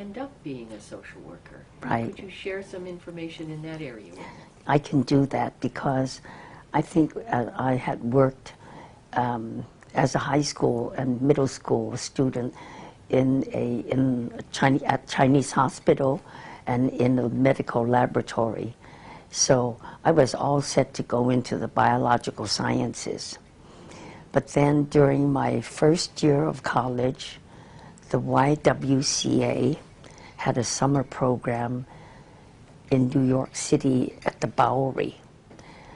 end up being a social worker. Right. Could you share some information in that area with me? I can do that because I think I had worked as a high school and middle school student at Chinese hospital and in a medical laboratory. So I was all set to go into the biological sciences. But then during my first year of college, the YWCA had a summer program in New York City at the Bowery.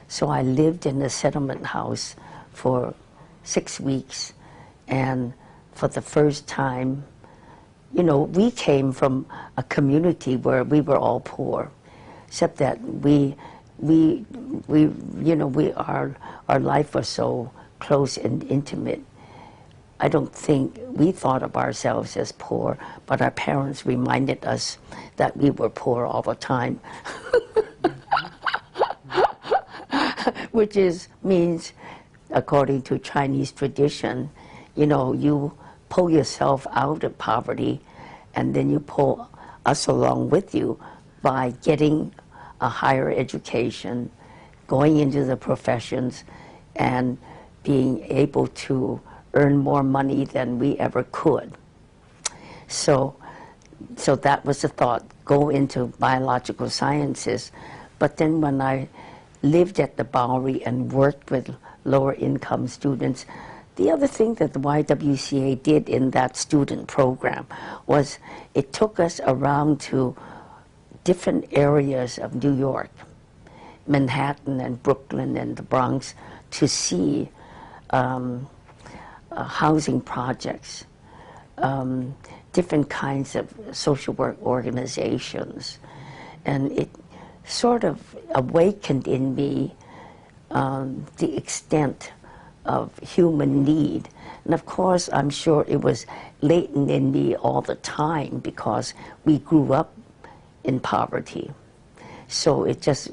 So I lived in a settlement house for 6 weeks, and for the first time, you know, we came from a community where we were all poor, except that our life was so close and intimate. I don't think we thought of ourselves as poor, but our parents reminded us that we were poor all the time. Which means, according to Chinese tradition, you know, you pull yourself out of poverty and then you pull us along with you by getting a higher education, going into the professions, and being able to earn more money than we ever could. So that was the thought, go into biological sciences. But then when I lived at the Bowery and worked with lower income students, the other thing that the YWCA did in that student program was it took us around to different areas of New York, Manhattan and Brooklyn and the Bronx, to see housing projects, different kinds of social work organizations. And it sort of awakened in me the extent of human need. And of course, I'm sure it was latent in me all the time because we grew up in poverty. So it just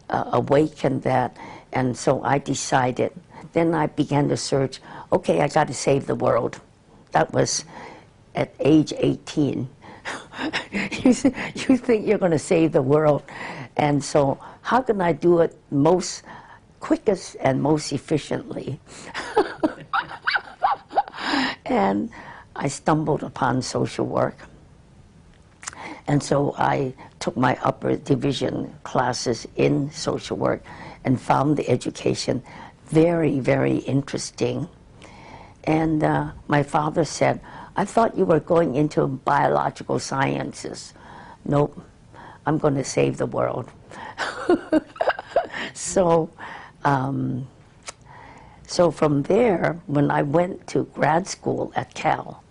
awakened that. And so I decided, then I began to search, okay, I got to save the world. That was at age 18. You think you're going to save the world. And so how can I do it most quickest and most efficiently? And I stumbled upon social work. And so I took my upper division classes in social work and found the education very, very interesting. And my father said, I thought you were going into biological sciences. Nope, I'm going to save the world. So from there, when I went to grad school at Cal,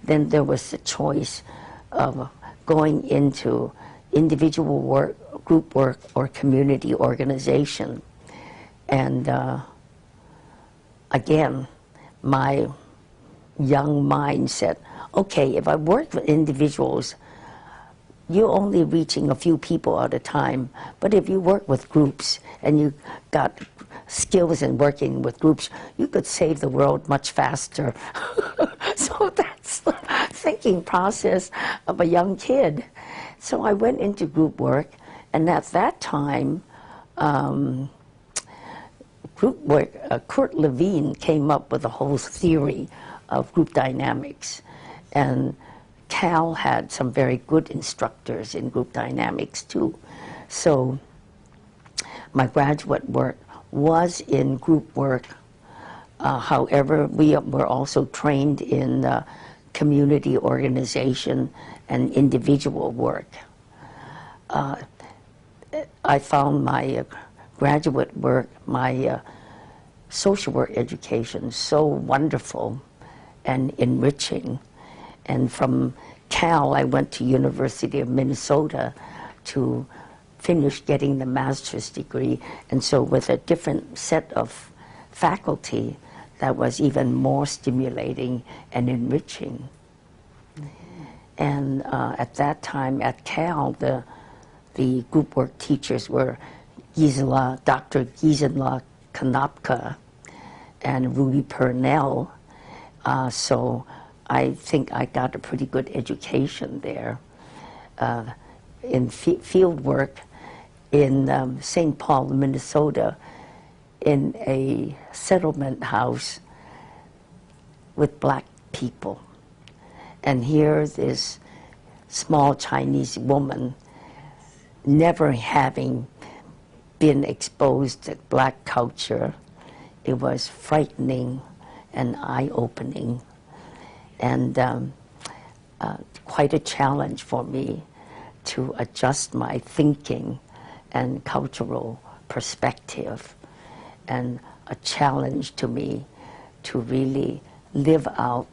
then there was the choice of going into individual work, group work, or community organization. And again, my young mind said, okay, if I work with individuals, you're only reaching a few people at a time. But if you work with groups and you got skills in working with groups, you could save the world much faster. So that's the thinking process of a young kid. So I went into group work, and at that time, group work, Kurt Levine came up with a whole theory of group dynamics. And Cal had some very good instructors in group dynamics too. So my graduate work was in group work. However, we were also trained in community organization and individual work. I found my graduate work, my social work education so wonderful and enriching. And from Cal, I went to University of Minnesota to finish getting the master's degree. And so with a different set of faculty, that was even more stimulating and enriching. And at that time at Cal, the group work teachers were Dr. Gisela Konopka and Ruby Purnell. So I think I got a pretty good education there. in field work in St. Paul, Minnesota, in a settlement house with black people. And here this small Chinese woman, never having been exposed to black culture, it was frightening and eye-opening, and quite a challenge for me to adjust my thinking and cultural perspective, and a challenge to me to really live out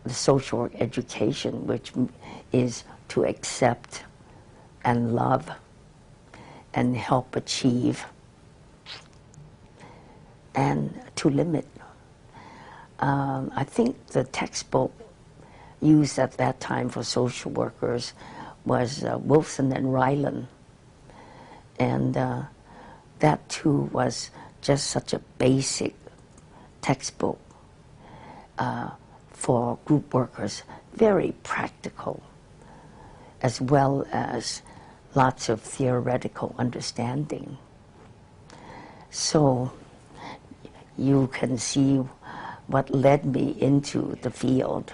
the social work education, which is to accept and love and help achieve and to limit. I think the textbook used at that time for social workers was Wilson and Ryland, and that too was just such a basic textbook for group workers, very practical, as well as lots of theoretical understanding. So you can see what led me into the field.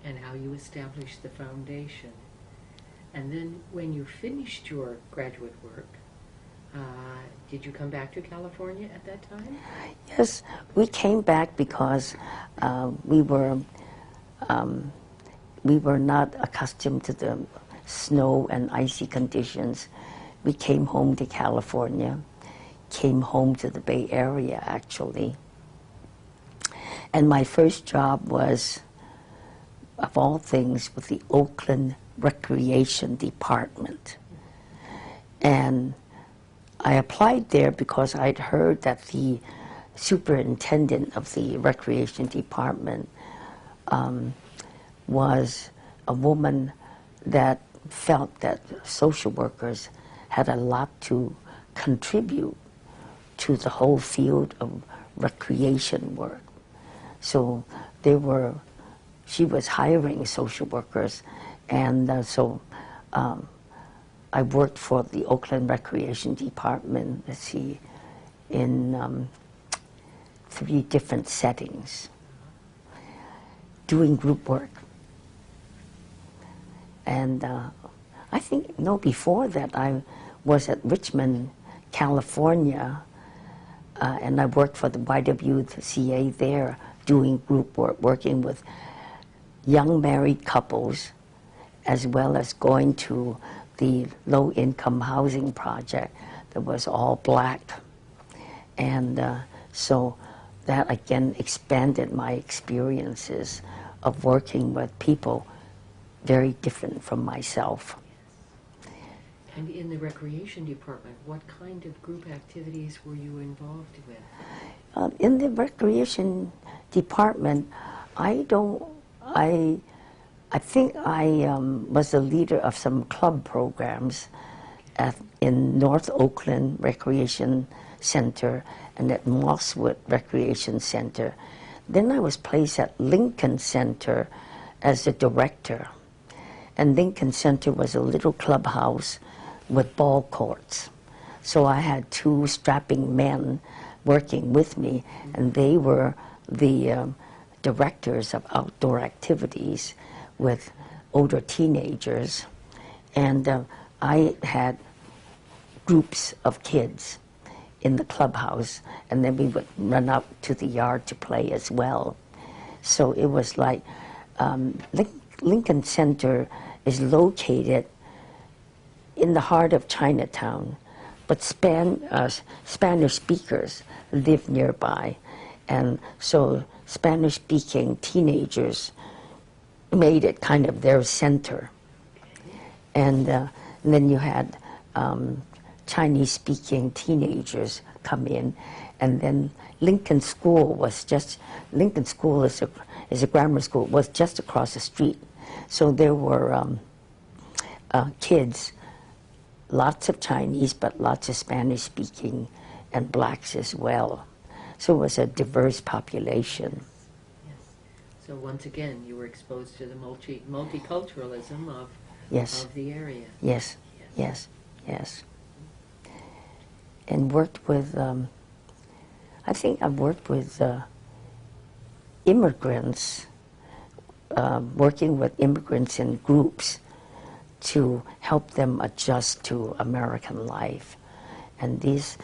And how you established the foundation. And then when you finished your graduate work, did you come back to California at that time? Yes, we came back because we were not accustomed to the snow and icy conditions. We came home to California, came home to the Bay Area actually. And my first job was, of all things, with the Oakland Recreation Department. And I applied there because I'd heard that the superintendent of the Recreation Department was a woman that felt that social workers had a lot to contribute to the whole field of recreation work. So she was hiring social workers, and so I worked for the Oakland Recreation Department, let's see, in 3 different settings, doing group work. And I think, before that I was at Richmond, California, and I worked for the YWCA there, doing group work, working with young married couples, as well as going to the low-income housing project that was all black. And so that again expanded my experiences of working with people very different from myself. And in the recreation department, what kind of group activities were you involved with? In the recreation department, I think I was the leader of some club programs in North Oakland Recreation Center and at Mosswood Recreation Center. Then I was placed at Lincoln Center as the director. And Lincoln Center was a little clubhouse with ball courts. So I had 2 strapping men working with me, and they were the directors of outdoor activities with older teenagers. And I had groups of kids in the clubhouse, and then we would run out to the yard to play as well. So it was like Lincoln Center is located in the heart of Chinatown, but Spanish speakers live nearby, and so Spanish-speaking teenagers made it kind of their center. And then you had Chinese-speaking teenagers come in, and then Lincoln School is a grammar school, was just across the street. So there were kids, lots of Chinese, but lots of Spanish-speaking, and blacks as well. So it was a diverse population. Yes. So once again, you were exposed to the multiculturalism of Yes. of the area. Yes. Yes. Yes. And worked with, I think I've worked with immigrants, working with immigrants in groups to help them adjust to American life. And this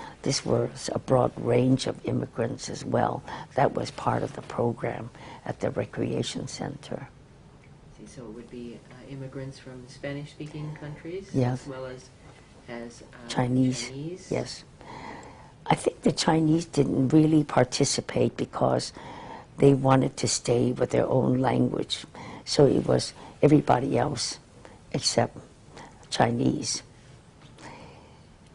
was a broad range of immigrants as well. That was part of the program at the recreation center. See, so it would be immigrants from Spanish-speaking countries, Yes. as well as Chinese. Chinese. Yes. I think the Chinese didn't really participate because they wanted to stay with their own language. So it was everybody else except Chinese.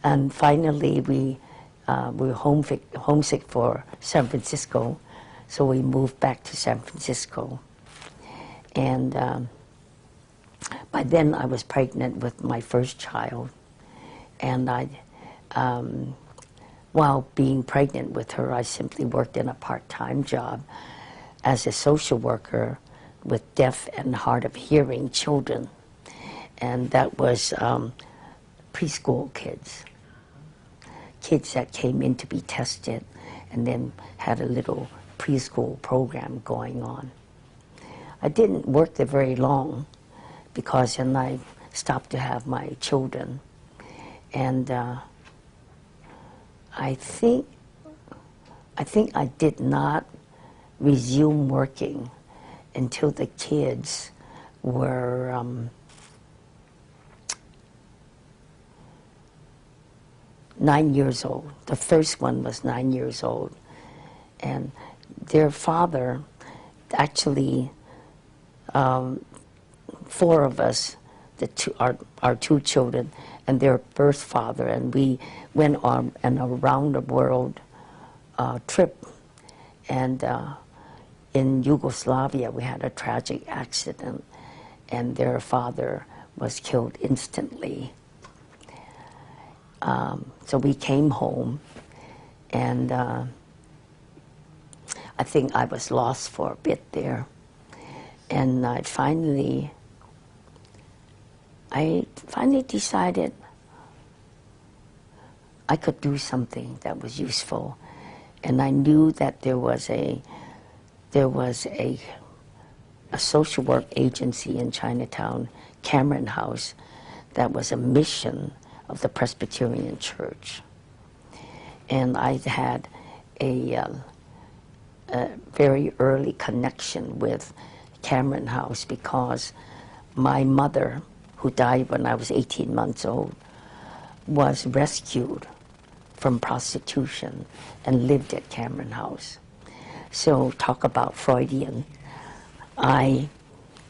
And finally, we were homesick for San Francisco, so we moved back to San Francisco. And by then, I was pregnant with my first child, and while being pregnant with her, I simply worked in a part-time job as a social worker with deaf and hard of hearing children, and that was preschool kids that came in to be tested, and then had a little preschool program going on. I didn't work there very long because then I stopped to have my children, and I think I did not resume working until the kids were 9 years old. The first one was 9 years old. And their father, actually, 4 of us, our 2 children, and their birth father, and we went on an around-the-world trip. And in Yugoslavia, we had a tragic accident, and their father was killed instantly. So we came home, and I think I was lost for a bit there. And I finally decided I could do something that was useful. And I knew that there was a social work agency in Chinatown, Cameron House, that was a mission of the Presbyterian Church. And I had a very early connection with Cameron House because my mother, who died when I was 18 months old, was rescued from prostitution and lived at Cameron House. So talk about Freudian. I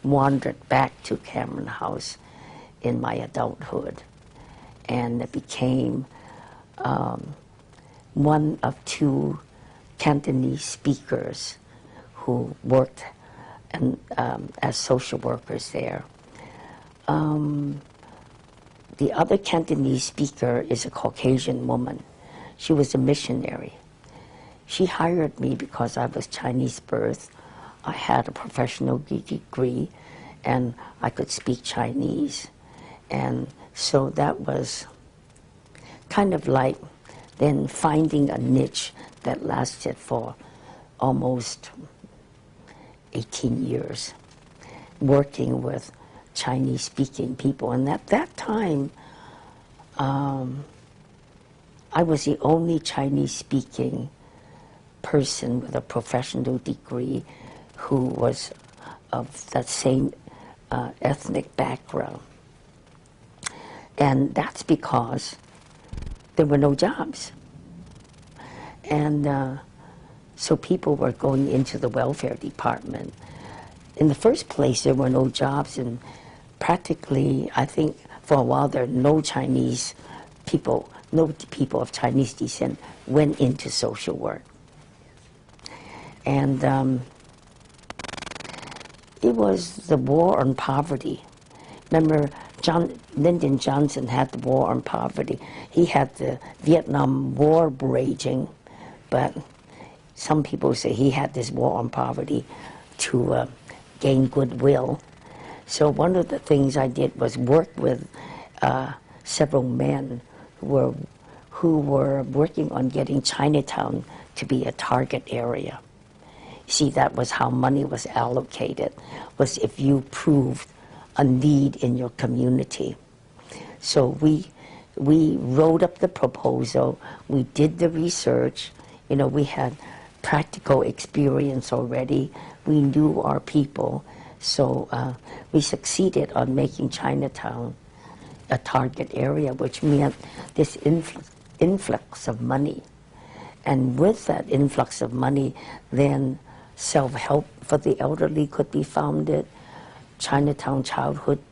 wandered back to Cameron House in my adulthood and became one of 2 Cantonese speakers who worked as social workers there. The other Cantonese speaker is a Caucasian woman. She was a missionary. She hired me because I was Chinese birth. I had a professional degree, and I could speak Chinese. And so that was kind of like then finding a niche that lasted for almost 18 years, working with Chinese-speaking people. And at that time, I was the only Chinese-speaking person with a professional degree who was of that same ethnic background. And that's because there were no jobs. And so people were going into the welfare department. In the first place, there were no jobs, and practically, I think, for a while, there were no Chinese people, no people of Chinese descent went into social work. And it was the war on poverty. Remember, Lyndon Johnson had the war on poverty. He had the Vietnam War raging, but some people say he had this war on poverty to gain goodwill. So one of the things I did was work with several men who were working on getting Chinatown to be a target area. See, that was how money was allocated, was if you proved a need in your community. So we wrote up the proposal, we did the research, you know, we had practical experience already, we knew our people, so we succeeded on making Chinatown a target area, which meant this influx of money. And with that influx of money, then self-help for the elderly could be founded, Chinatown Child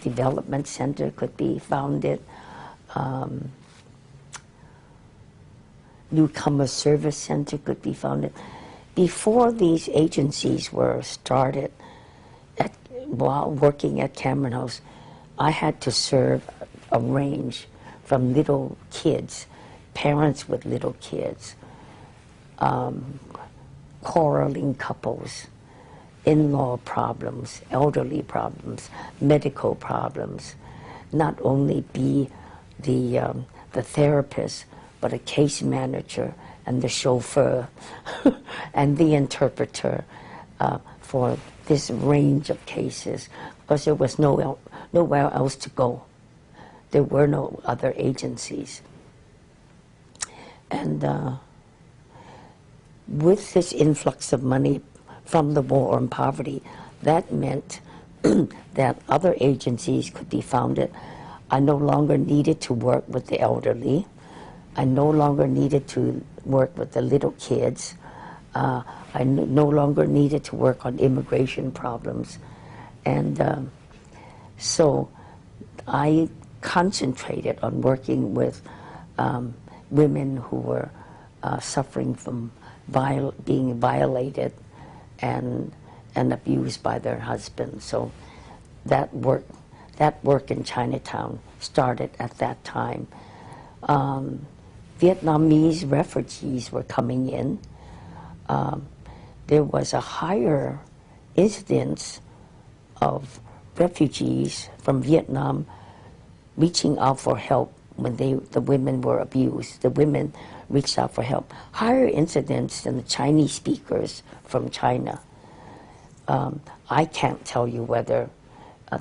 Development Center could be founded, Newcomer Service Center could be founded. Before these agencies were started, while working at Cameron House, I had to serve a range from little kids, parents with little kids, quarreling couples, in-law problems, elderly problems, medical problems, not only be the therapist, but a case manager and the chauffeur and the interpreter for this range of cases, because there was nowhere else to go. There were no other agencies. And with this influx of money from the war on poverty, that meant that other agencies could be founded. I no longer needed to work with the elderly. I no longer needed to work with the little kids. I no longer needed to work on immigration problems. And so I concentrated on working with women who were suffering from being violated and abused by their husbands. So that work in Chinatown started at that time. Vietnamese refugees were coming in. There was a higher incidence of refugees from Vietnam reaching out for help when the women were abused. The women reached out for help. Higher incidence than the Chinese speakers from China. I can't tell you whether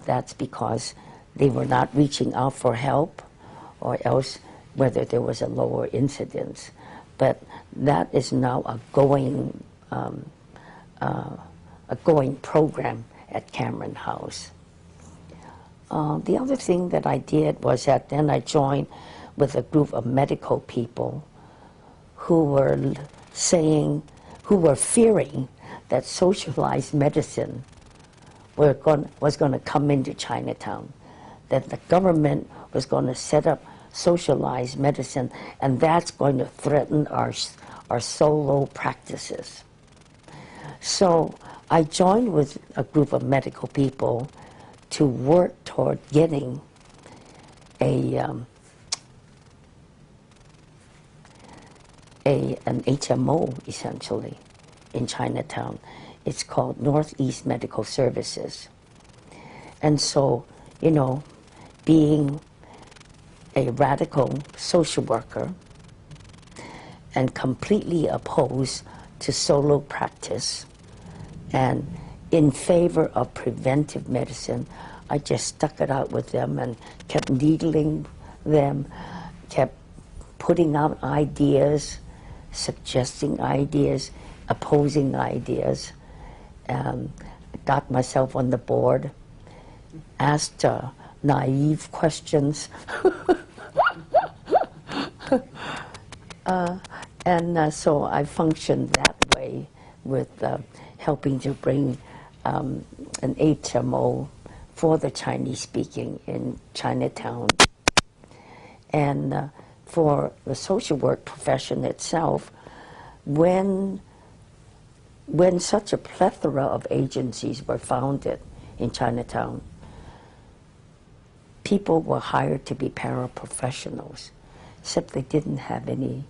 that's because they were not reaching out for help or else whether there was a lower incidence. But that is now a going program at Cameron House. The other thing that I did was that then I joined with a group of medical people who were fearing that socialized medicine was going to come into Chinatown, that the government was going to set up socialized medicine, and that's going to threaten our solo practices. So I joined with a group of medical people to work toward getting an HMO, essentially, in Chinatown. It's called Northeast Medical Services. And so, you know, being a radical social worker and completely opposed to solo practice and in favor of preventive medicine, I just stuck it out with them and kept needling them, kept putting out ideas, suggesting ideas, opposing ideas, got myself on the board, asked naive questions, and so I functioned that way with helping to bring an HMO for the Chinese speaking in Chinatown. And for the social work profession itself, when such a plethora of agencies were founded in Chinatown, people were hired to be paraprofessionals, except they didn't have any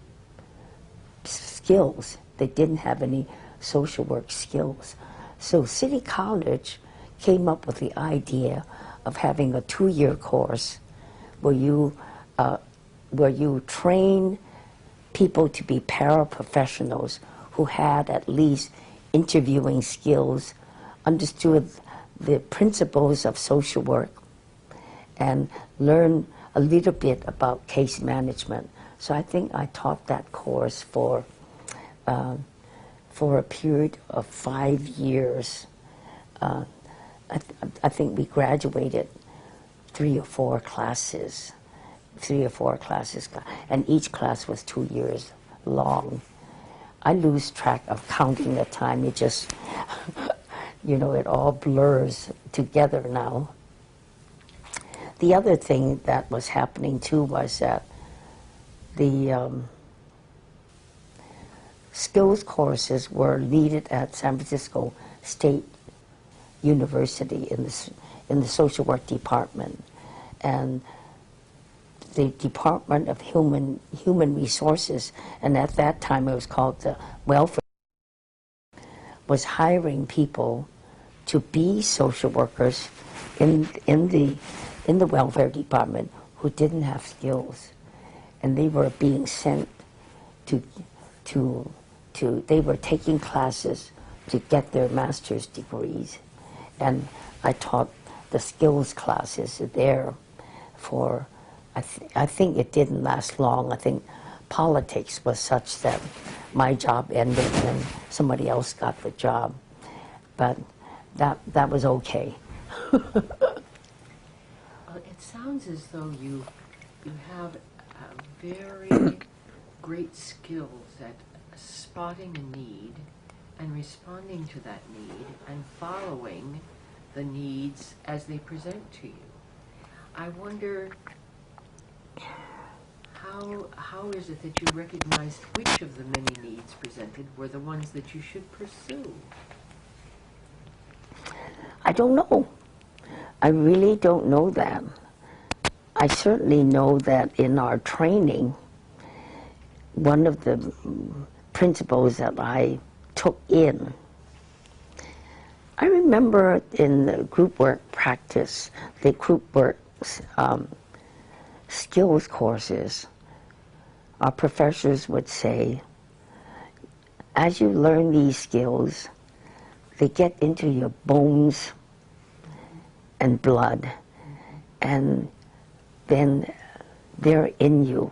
skills. They didn't have any social work skills. So City College came up with the idea of having a 2-year course where you train people to be paraprofessionals who had at least interviewing skills, understood the principles of social work, and learn a little bit about case management. So I think I taught that course for a period of 5 years. I think we graduated 3 or 4 classes, and each class was 2 years long. I lose track of counting the time. It just, it all blurs together now. The other thing that was happening too was that the skills courses were needed at San Francisco State University in the social work department, and the Department of Human Resources, and at that time it was called the Welfare, was hiring people to be social workers in the welfare department who didn't have skills, and they were being sent to they were taking classes to get their master's degrees, and I taught the skills classes there for. I think it didn't last long. I think politics was such that my job ended and somebody else got the job, but that was okay. It sounds as though you have very great skills at spotting a need and responding to that need and following the needs as they present to you. I wonder, how is it that you recognized which of the many needs presented were the ones that you should pursue? I don't know. I really don't know that. I certainly know that in our training, one of the principles that I took in, I remember in the group work practice, the group work skills courses, our professors would say, as you learn these skills, they get into your bones and blood, and then they're in you.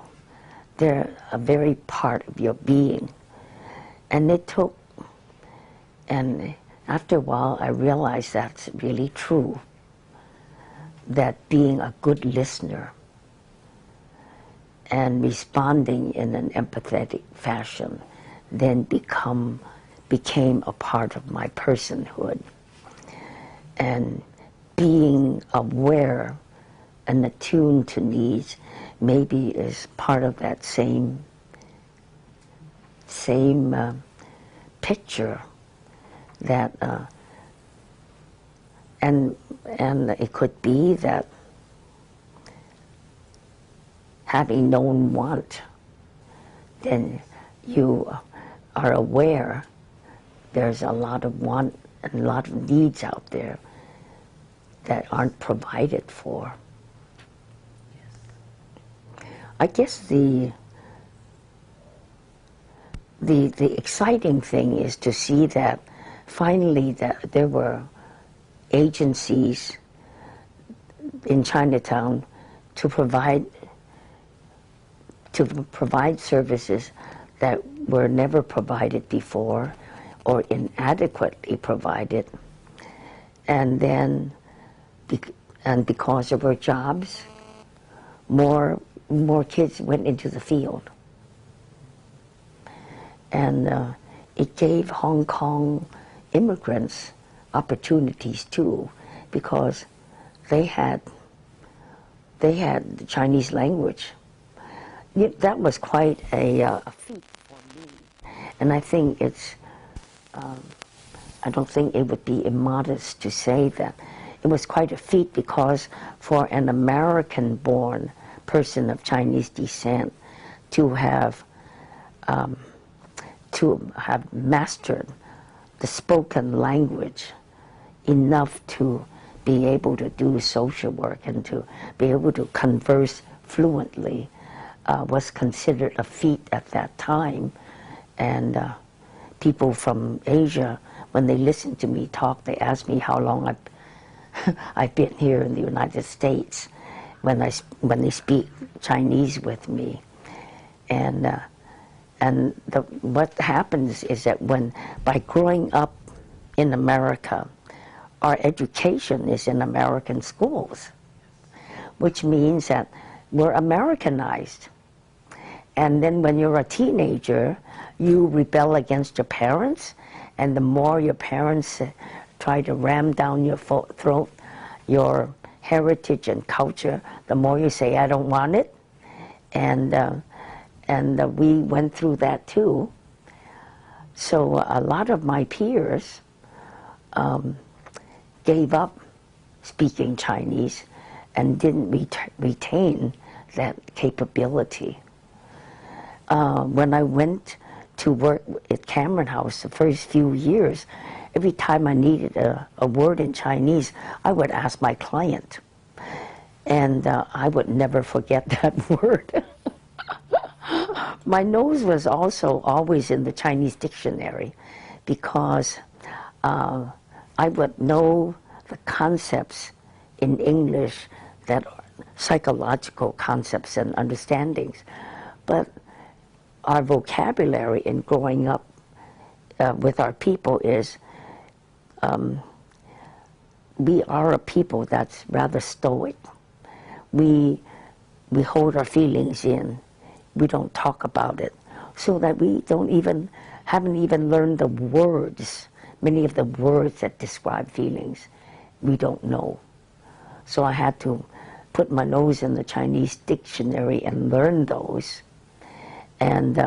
They're a very part of your being. And after a while I realized that's really true, that being a good listener and responding in an empathetic fashion then became a part of my personhood. And being aware and attuned to needs maybe is part of that same picture, that and it could be that having known want, then you are aware there's a lot of want and a lot of needs out there that aren't provided for. Yes. I guess the exciting thing is to see that finally that there were agencies in Chinatown to provide services that were never provided before or inadequately provided. And then, because there were jobs, more kids went into the field. And it gave Hong Kong immigrants opportunities too, because they had the Chinese language. That was quite a feat for me, and I think I don't think it would be immodest to say that it was quite a feat, because for an American-born person of Chinese descent to have mastered the spoken language enough to be able to do social work and to be able to converse fluently was considered a feat at that time. And people from Asia, when they listened to me talk, they asked me how long I've been here in the United States when they speak Chinese with me. And what happens is that by growing up in America, our education is in American schools, which means that we're Americanized. And then when you're a teenager, you rebel against your parents, and the more your parents try to ram down your throat your heritage and culture, the more you say, I don't want it. And we went through that too. So a lot of my peers gave up speaking Chinese and didn't retain that capability. When I went to work at Cameron House the first few years, every time I needed a word in Chinese, I would ask my client. And I would never forget that word. My nose was also always in the Chinese dictionary because I would know the concepts in English that are psychological concepts and understandings. But our vocabulary in growing up with our people is we are a people that's rather stoic. We hold our feelings in. We don't talk about it, so that we haven't even learned the words. Many of the words that describe feelings, we don't know. So I had to put my nose in the Chinese dictionary and learn those. And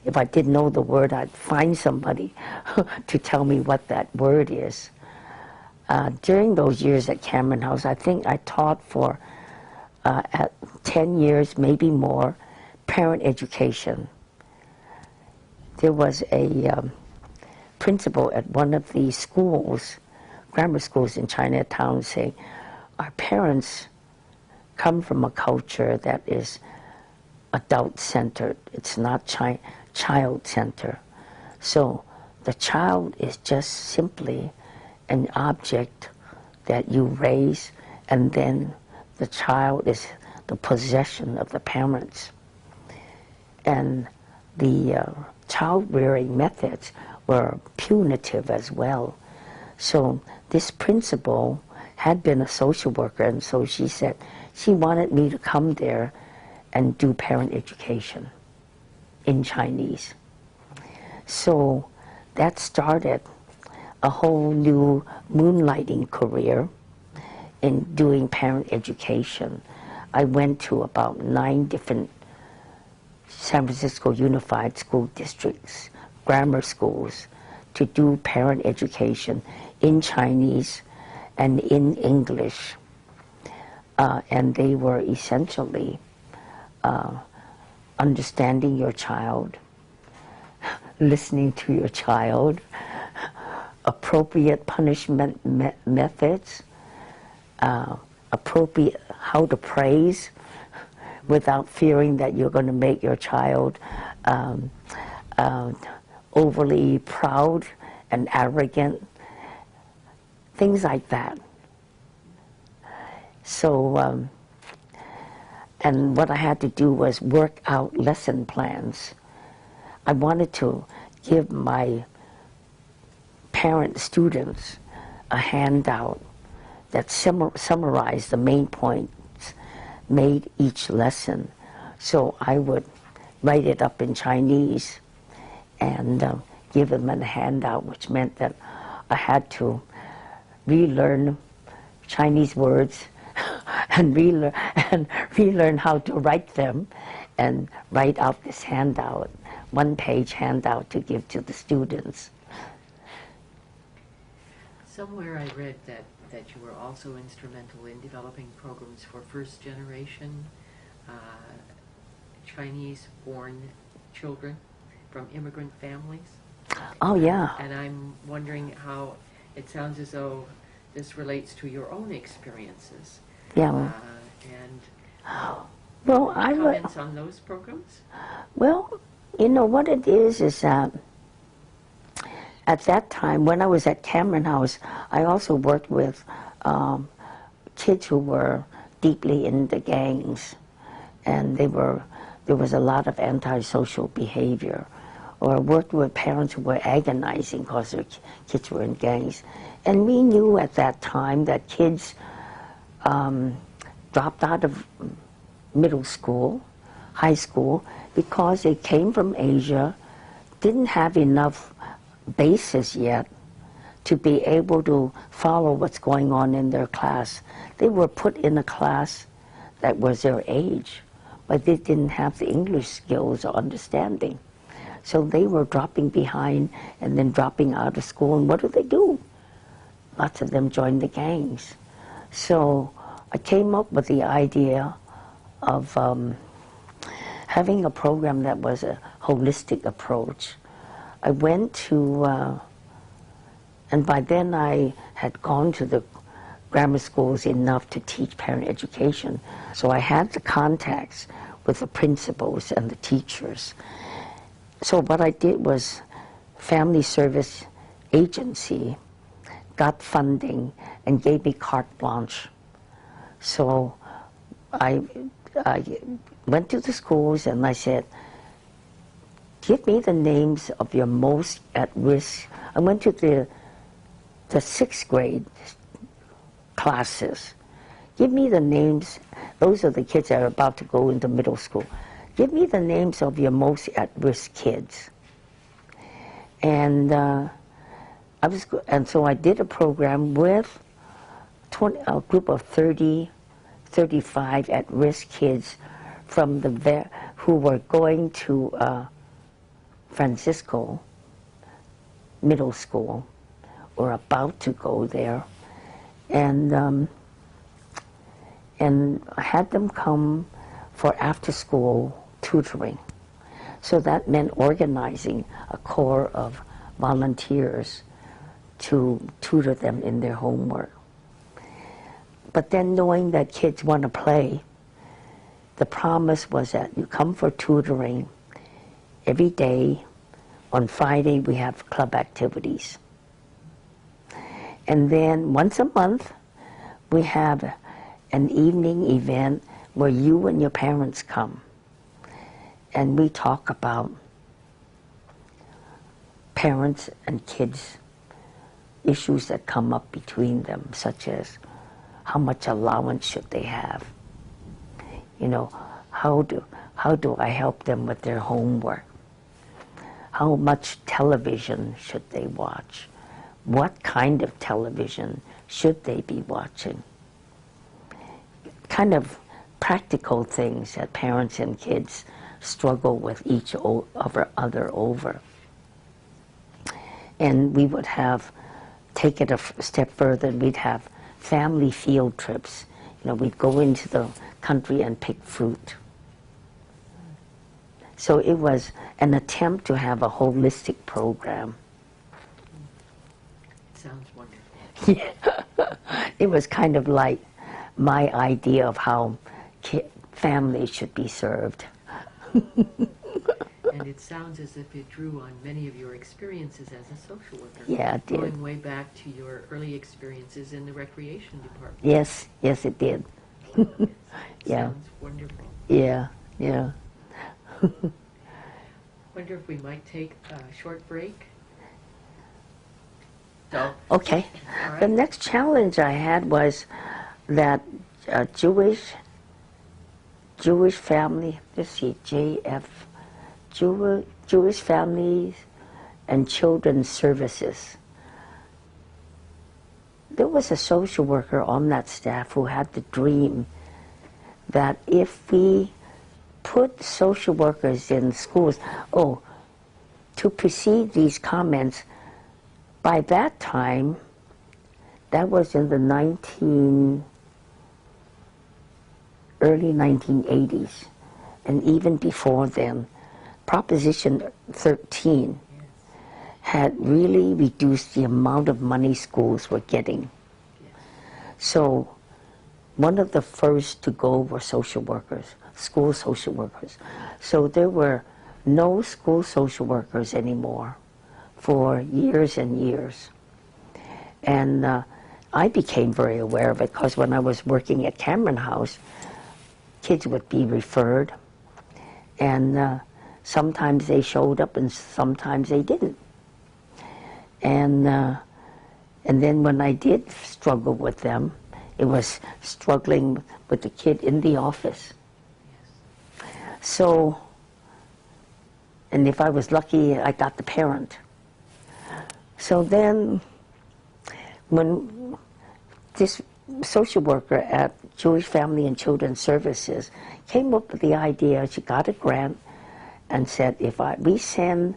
if I didn't know the word, I'd find somebody to tell me what that word is. During those years at Cameron House, I think I taught for at 10 years, maybe more, parent education. There was a principal at one of the schools, grammar schools in Chinatown, saying, our parents come from a culture that is adult-centered. It's not child-centered. So the child is just simply an object that you raise, and then the child is the possession of the parents. And the child-rearing methods were punitive as well. So this principal had been a social worker, and so she said she wanted me to come there and do parent education in Chinese. So that started a whole new moonlighting career in doing parent education. I went to about 9 different San Francisco Unified School Districts, grammar schools, to do parent education in Chinese and in English. And they were essentially understanding your child, listening to your child, appropriate punishment methods, appropriate how to praise without fearing that you're going to make your child overly proud and arrogant, things like that. So, and what I had to do was work out lesson plans. I wanted to give my parent students a handout that summarized the main points, made each lesson. So I would write it up in Chinese and give them a handout, which meant that I had to relearn Chinese words and relearn how to write them, and write out this handout, one-page handout to give to the students. Somewhere I read that you were also instrumental in developing programs for first-generation Chinese-born children from immigrant families. Oh, yeah. And I'm wondering how it sounds as though this relates to your own experiences. Yeah. And Well, any comments on those programs? Well, you know what it is that at that time, when I was at Cameron House, I also worked with kids who were deeply in the gangs, and there was a lot of antisocial behavior. Or I worked with parents who were agonizing because their kids were in gangs. And we knew at that time that kids dropped out of middle school, high school, because they came from Asia, didn't have enough basis yet to be able to follow what's going on in their class. They were put in a class that was their age, but they didn't have the English skills or understanding. So they were dropping behind and then dropping out of school. And what do? Lots of them joined the gangs. So I came up with the idea of having a program that was a holistic approach. I went to, and by then I had gone to the grammar schools enough to teach parent education. So I had the contacts with the principals and the teachers. So what I did was Family Service Agency got funding and gave me carte blanche. So I went to the schools and I said, give me the names of your most at risk. I went to the 6th grade classes. Give me the names. Those are the kids that are about to go into middle school. Give me the names of your most at-risk kids. And so I did a program with a group of 30, 35 at-risk kids from who were going to Francisco Middle School or about to go there, and I had them come for after-school tutoring. So that meant organizing a corps of volunteers to tutor them in their homework. But then knowing that kids want to play, the promise was that you come for tutoring every day. On Friday we have club activities. And then once a month we have an evening event where you and your parents come. And we talk about parents and kids, issues that come up between them, such as how much allowance should they have? You know, how do I help them with their homework? How much television should they watch? What kind of television should they be watching? Kind of practical things that parents and kids struggle with each other over. And we would take it a step further, and we'd have family field trips. You know, we'd go into the country and pick fruit. So it was an attempt to have a holistic program. Sounds wonderful. Yeah. It was kind of like my idea of how families should be served. And it sounds as if it drew on many of your experiences as a social worker. Yeah, it did. Going way back to your early experiences in the recreation department. Yes, it did. Yeah. Sounds wonderful. Yeah, yeah. Wonder if we might take a short break. So, Okay. all right. The next challenge I had was that Jewish family, let's see, Jewish Families and Children's Services. There was a social worker on that staff who had the dream that if we put social workers in schools, to precede these comments, by that time, that was in the early 1980s, and even before then, Proposition 13 had really reduced the amount of money schools were getting. So one of the first to go were social workers, school social workers. So there were no school social workers anymore for years and years. And I became very aware of it because when I was working at Cameron House, kids would be referred, and sometimes they showed up and sometimes they didn't. And then when I did struggle with them, it was struggling with the kid in the office. So, and if I was lucky, I got the parent. So then, when this social worker at Jewish Family and Children's Services came up with the idea, she got a grant and said, if we send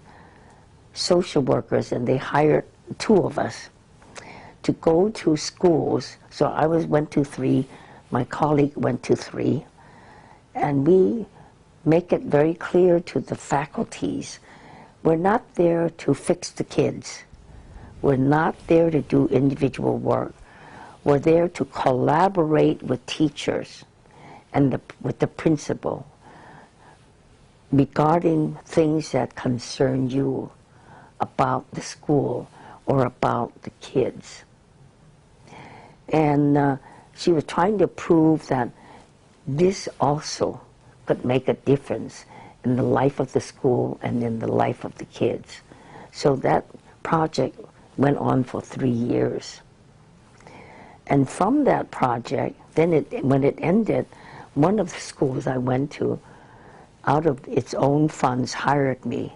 social workers, and they hired 2 of us to go to schools. So I went to 3, my colleague went to 3, and we make it very clear to the faculties, we're not there to fix the kids. We're not there to do individual work. We're there to collaborate with teachers and with the principal regarding things that concern you about the school or about the kids. And she was trying to prove that this also could make a difference in the life of the school and in the life of the kids. So that project went on for 3 years. And from that project, then when it ended, one of the schools I went to, out of its own funds, hired me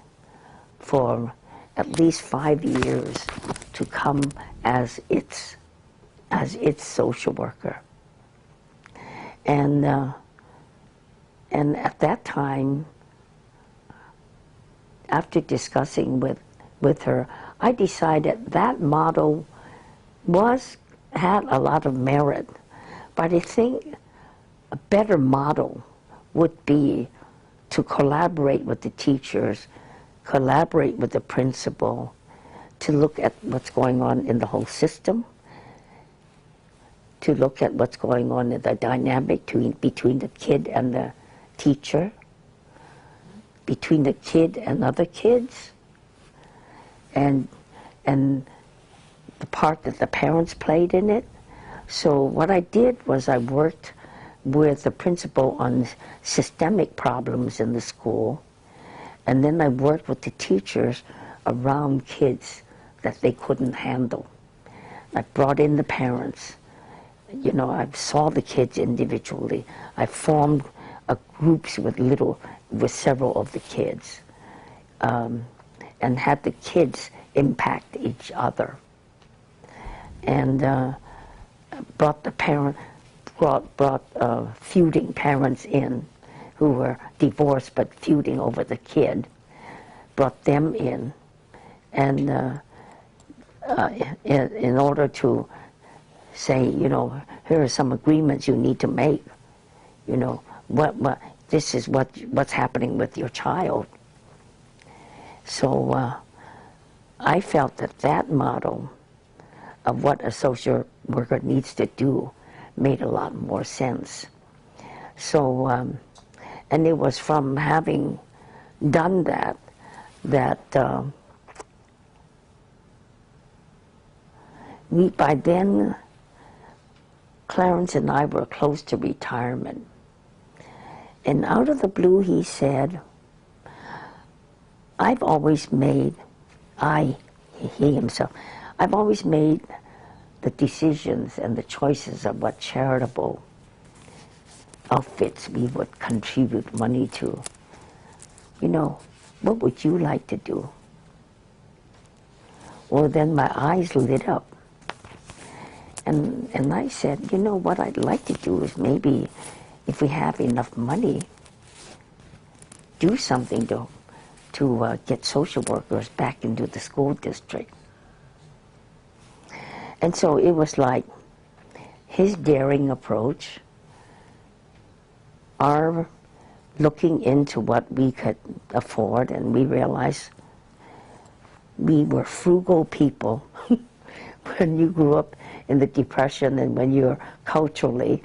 for at least 5 years to come as its social worker. And at that time, after discussing with her, I decided that model had a lot of merit, but I think a better model would be to collaborate with the teachers, collaborate with the principal, to look at what's going on in the whole system, to look at what's going on in the dynamic between the kid and the teacher, between the kid and other kids, and the part that the parents played in it. So what I did was I worked with the principal on systemic problems in the school, and then I worked with the teachers around kids that they couldn't handle. I brought in the parents. You know, I saw the kids individually. I formed groups with several of the kids, and had the kids impact each other. And brought feuding parents in who were divorced but feuding over the kid, brought them in, and in order to say, you know, here are some agreements you need to make, you know, this is what's happening with your child. So I felt that model of what a social worker needs to do made a lot more sense. So, and it was from having done that by then, Clarence and I were close to retirement. And out of the blue he said, I've always made the decisions and the choices of what charitable outfits we would contribute money to. You know, what would you like to do? Well, then my eyes lit up. And I said, you know, what I'd like to do is maybe, if we have enough money, do something to get social workers back into the school district. And so it was like his daring approach, our looking into what we could afford, and we realized we were frugal people. When you grew up in the Depression and when you're culturally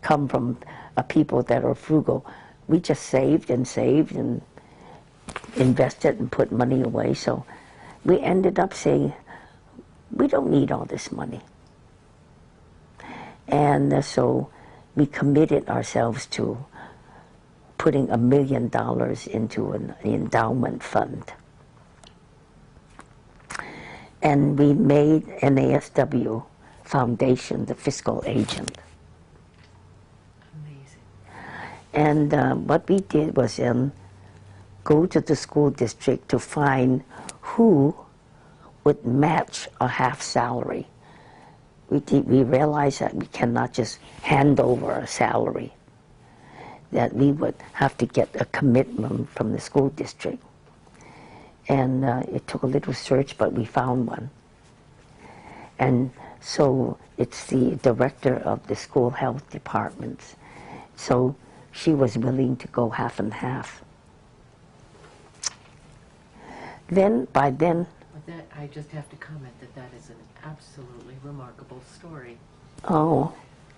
come from a people that are frugal, we just saved and invested and put money away. So we ended up saying, we don't need all this money. And so we committed ourselves to putting $1 million into an endowment fund. And we made NASW Foundation the fiscal agent. Amazing. And what we did was go to the school district to find who would match a half salary. We realized that we cannot just hand over a salary, that we would have to get a commitment from the school district. And it took a little search, but we found one. And so it's the director of the school health departments. So she was willing to go half and half. By then, That, I just have to comment that is an absolutely remarkable story. oh,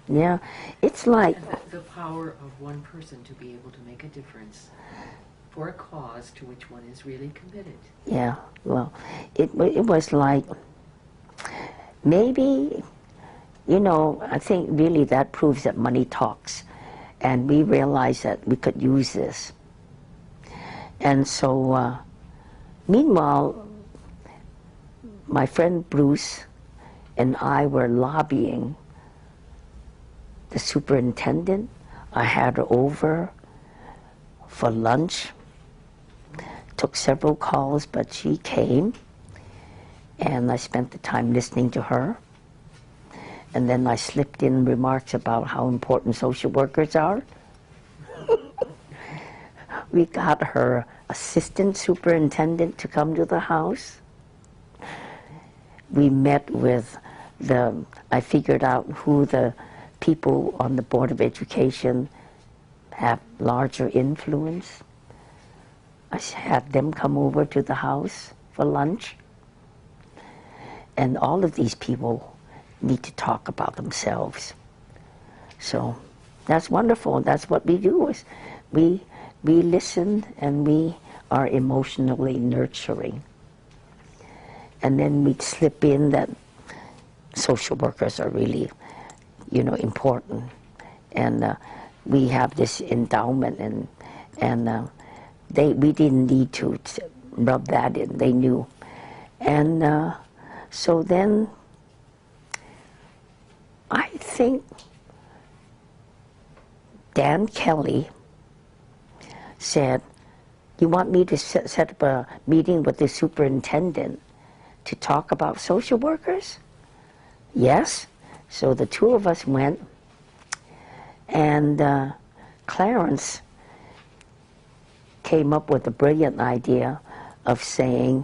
yeah, it's like... And the power of one person to be able to make a difference for a cause to which one is really committed. Yeah, well, it was like, maybe, I think really that proves that money talks. And we realized that we could use this. And so, meanwhile, my friend Bruce and I were lobbying the superintendent. I had her over for lunch. Took several calls, but she came, and I spent the time listening to her. And then I slipped in remarks about how important social workers are. We got her assistant superintendent to come to the house. We met with I figured out who the people on the Board of Education have larger influence. I had them come over to the house for lunch. And all of these people need to talk about themselves. So that's wonderful. That's what we do. Is we listen and we are emotionally nurturing. And then we slip in that social workers are really, important. And we have this endowment, and we didn't need to rub that in. They knew. And so then I think Dan Kelly said, you want me to set up a meeting with the superintendent to talk about social workers? Yes. So the two of us went, and Clarence came up with a brilliant idea of saying,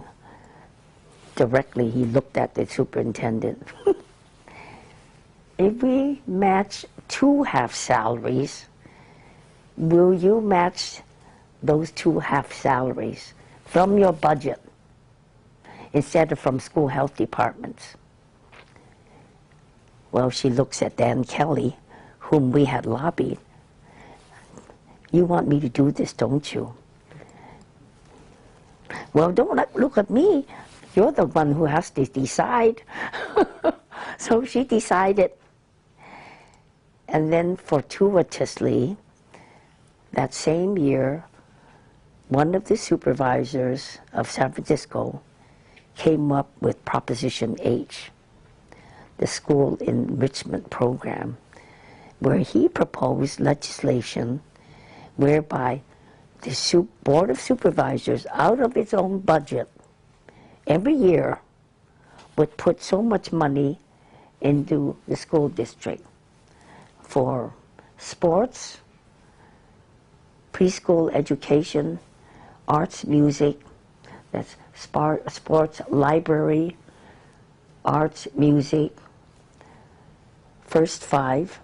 directly he looked at the superintendent, if we match 2 half salaries, will you match those 2 half salaries from your budget instead of from school health departments? Well, she looks at Dan Kelly, whom we had lobbied. You want me to do this, don't you? Well, don't look at me. You're the one who has to decide. So she decided. And then fortuitously, that same year, one of the supervisors of San Francisco came up with Proposition H, the school enrichment program, where he proposed legislation whereby the Board of Supervisors, out of its own budget, every year would put so much money into the school district for sports, preschool education, arts, music, that's sports, library, arts, music, first 5.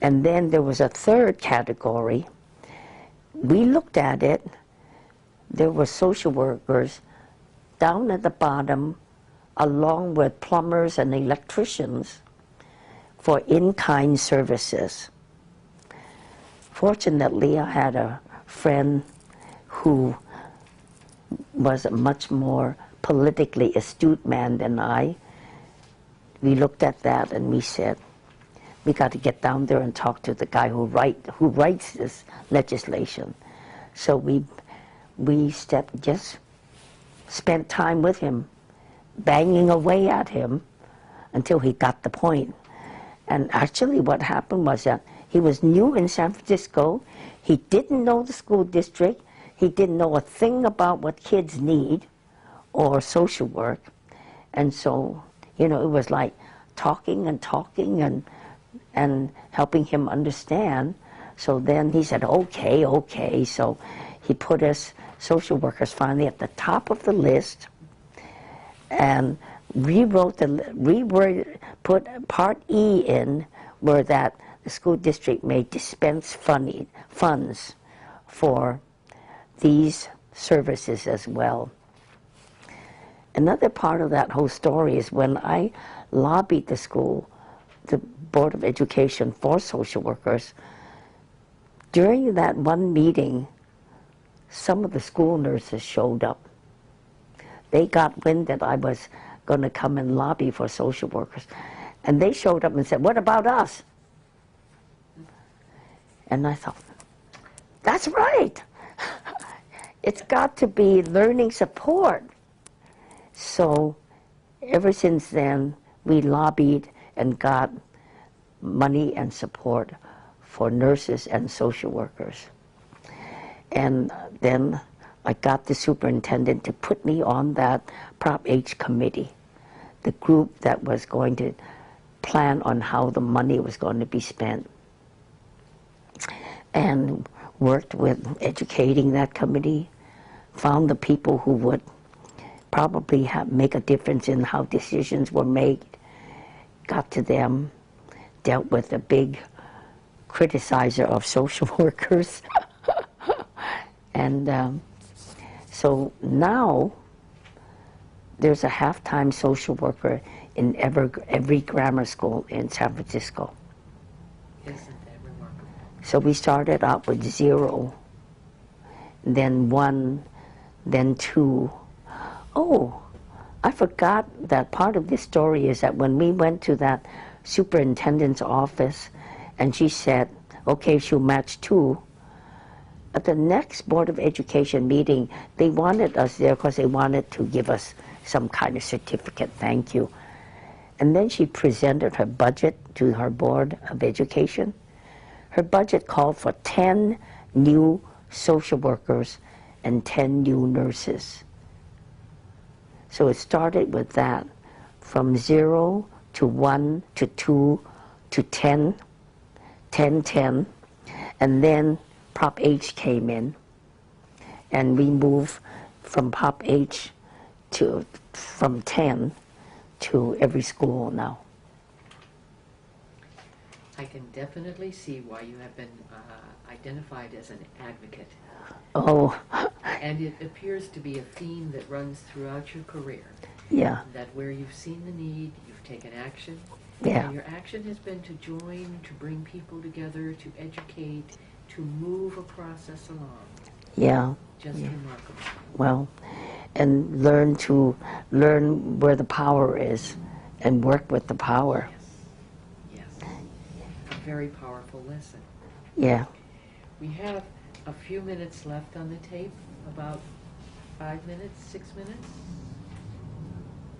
And then there was a third category. We looked at it. There were social workers down at the bottom, along with plumbers and electricians, for in-kind services. Fortunately, I had a friend who was a much more politically astute man than I. We looked at that and we said, we got to get down there and talk to the guy who writes this legislation. So we just spent time with him, banging away at him until he got the point. And actually what happened was that he was new in San Francisco. He didn't know the school district. He didn't know a thing about what kids need or social work. And so, you know, it was like talking and helping him understand. So then he said, okay, okay. So he put us social workers finally at the top of the list and put Part E in where that the school district may dispense funds for these services as well. Another part of that whole story is when I lobbied the school, the Board of Education for social workers, during that one meeting, some of the school nurses showed up. They got wind that I was going to come and lobby for social workers. And they showed up and said, what about us? And I thought, that's right. It's got to be learning support. So ever since then, we lobbied and got money and support for nurses and social workers. And then I got the superintendent to put me on that Prop H committee, the group that was going to plan on how the money was going to be spent, and worked with educating that committee, found the people who would probably make a difference in how decisions were made, got to them, dealt with a big criticizer of social workers. And so now there's a half-time social worker in every grammar school in San Francisco. Isn't that remarkable? So we started out with 0, then 1, then 2. Oh, I forgot that part of this story is that when we went to that superintendent's office and she said, okay, she'll match 2, at the next Board of Education meeting, they wanted us there because they wanted to give us some kind of certificate, thank you. And then she presented her budget to her Board of Education. Her budget called for 10 new social workers and 10 new nurses. So it started with that, from 0 to 1 to 2 to 10, 10, 10, and then Prop H came in, and we moved from Prop H from 10 to every school now. I can definitely see why you have been identified as an advocate. Oh. And it appears to be a theme that runs throughout your career. Yeah. That where you've seen the need, you've taken action. Yeah. And your action has been to join, to bring people together, to educate, to move a process along. Yeah. Just remarkable. Well, and learn where the power is and work with the power. Yes. Yes. A very powerful lesson. Yeah. We have a few minutes left on the tape, about 5 minutes, 6 minutes,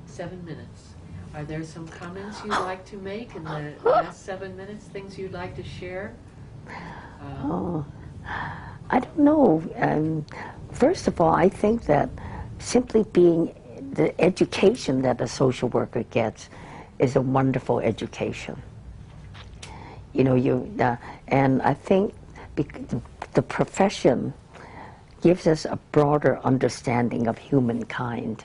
7 minutes. Are there some comments you'd like to make in the last 7 minutes, things you'd like to share? I don't know. First of all, I think that simply being the education that a social worker gets is a wonderful education. You know, and I think the profession gives us a broader understanding of humankind.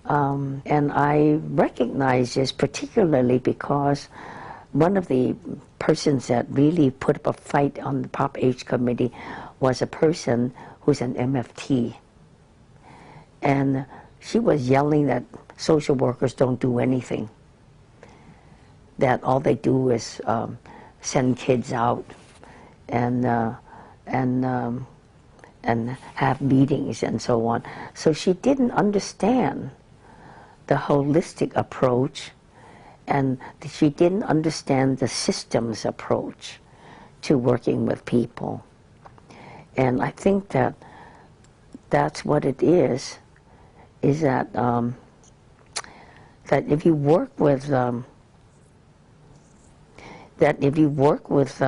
And I recognize this particularly because one of the persons that really put up a fight on the Prop H committee was a person who's an MFT. And she was yelling that social workers don't do anything, that all they do is send kids out and have meetings and so on. So she didn't understand the holistic approach, and she didn't understand the systems approach to working with people. And I think that that's what it is that that if you work with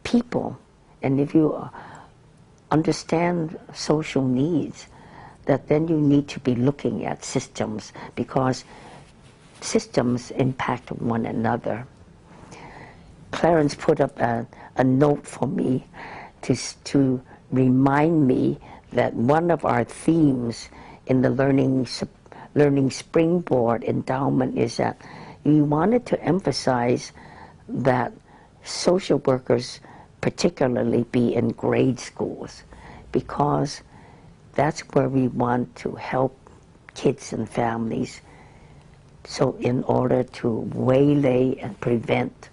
people, and if you understand social needs, that then you need to be looking at systems, because systems impact one another. Clarence put up a note for me to remind me that one of our themes in the Learning Springboard Endowment is that you wanted to emphasize that social workers particularly be in grade schools, because that's where we want to help kids and families, so in order to waylay and prevent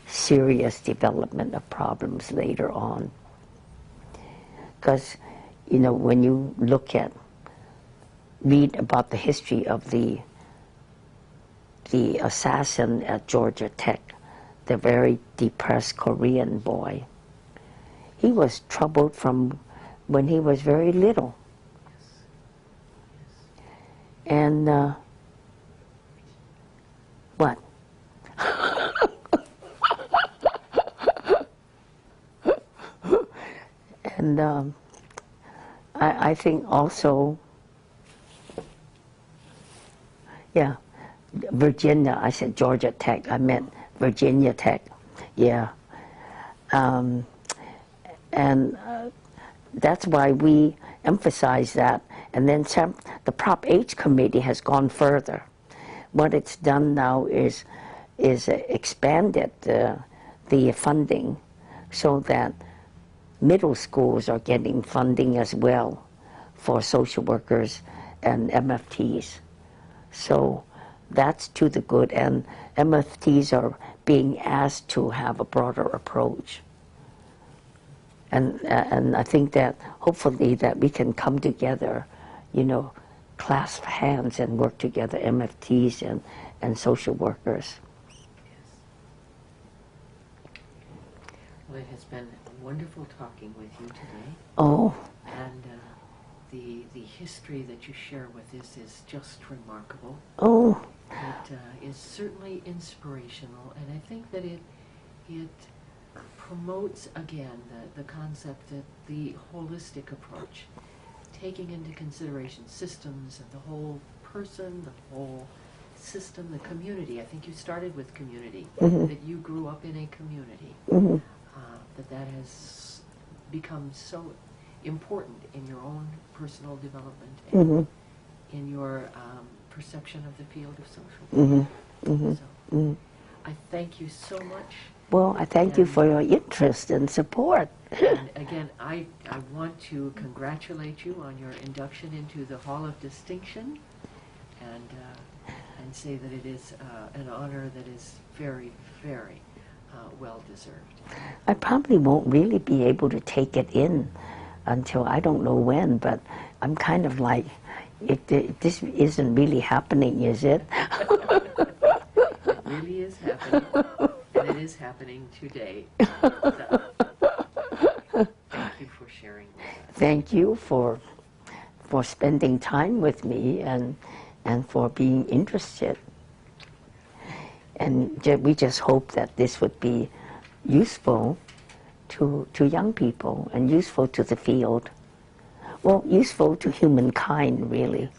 serious development of problems later on. Because, you know, when you read about the history of the assassin at Georgia Tech, the very depressed Korean boy, he was troubled from when he was very little. And what? And I think also, yeah, Virginia, I said Georgia Tech, I meant Virginia Tech, yeah. And that's why we emphasize that. And then the Prop H committee has gone further. What it's done now is expanded the funding so that middle schools are getting funding as well for social workers and MFTs. So that's to the good, and MFTs are being asked to have a broader approach. And I think that hopefully that we can come together, you know, clasp hands and work together, MFTs and social workers. Well, it has been wonderful talking with you today. Oh. And the history that you share with us is just remarkable. Oh. It is certainly inspirational, and I think that it promotes again the concept that the holistic approach, taking into consideration systems and the whole person, the whole system, the community. I think you started with community, that you grew up in a community, that has become so important in your own personal development and in your perception of the field of social work. So I thank you so much. Well, I thank you for your interest and support. And again, I want to congratulate you on your induction into the Hall of Distinction, and say that it is an honor that is very, very well deserved. I probably won't really be able to take it in until I don't know when, but I'm kind of like, this isn't really happening, is it? It really is happening, and it is happening today. So, thank you for sharing with us. Thank you for spending time with me and for being interested. And we just hope that this would be useful to young people and useful to the field. Well, useful to humankind, really.